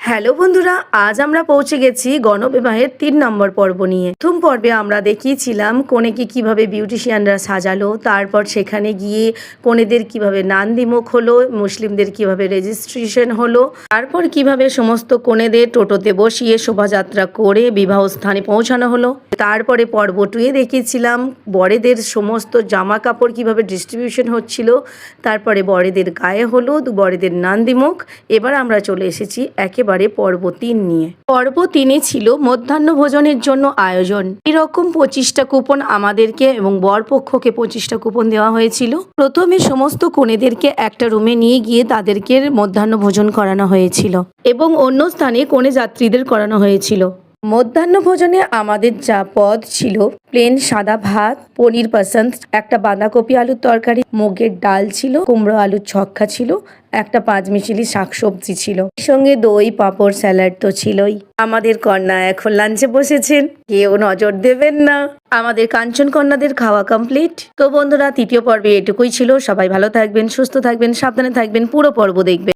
Hello বন্ধুরা, আজ আমরা পৌঁছে গেছি গণবিবাহের ৩ নম্বর পর্ব নিয়ে। প্রথম পর্বে আমরা দেখিয়েছিলাম কনেকে কিভাবে বিউটিশিয়ানরা সাজালো, তারপর সেখানে গিয়ে কনেদের কিভাবে নান্দিমুখ হলো, মুসলিমদের কিভাবে রেজিস্ট্রেশন হলো, তারপর কিভাবে সমস্ত কনেদের টোটোতে বসিয়ে শোভাযাত্রা করে বিবাহ স্থানে পৌঁছানো হলো। তারপরে পর্ব 2-এ দেখিয়েছিলাম বরেদের সমস্ত জামা কাপড় কিভাবে ডিস্ট্রিবিউশন হচ্ছিল, তারপরে বরেদের গায়ে হলুদ, বরেদের নান্দিমুখ। এবার আমরা চলে এসেছি একেবারে পর্ব 3 নিয়ে। পর্ব 3-এ ছিল মধ্যাহ্ন ভোজনের জন্য আয়োজন। এরকম 25টা কুপন আমাদেরকে এবং বরপক্ষকে 25টা কুপন দেওয়া হয়েছিল। প্রথমে সমস্ত কনেদেরকে একটা রুমে নিয়ে গিয়ে তাদেরকে মধ্যাহ্ন ভোজন করানো হয়েছিল এবং অন্য স্থানে কনে যাত্রীদের করানো হয়েছিল। মধ্যাহ্ন ভোজনে আমাদের যা পদ ছিল, প্লেন সাদা ভাত, পনির পসন্দ, একটা বাঁধাকপি আলুর তরকারি, মুগের ডাল ছিল, কুমড়ো আলুর ছক্কা ছিল, একটা পাঁচমিশালি শাকসবজি ছিল, সঙ্গে দই, পাঁপড়, স্যালাড তো ছিলই। আমাদের কন্যা এখন লাঞ্চে বসেছেন, কেউ নজর দেবেন না। আমাদের কাঞ্চন কন্যাদের খাওয়া কমপ্লিট। তো বন্ধুরা, তৃতীয় পর্বে এটুকুই ছিল। সবাই ভালো থাকবেন, সুস্থ থাকবেন, সাবধানে থাকবেন, পুরো পর্ব দেখবেন।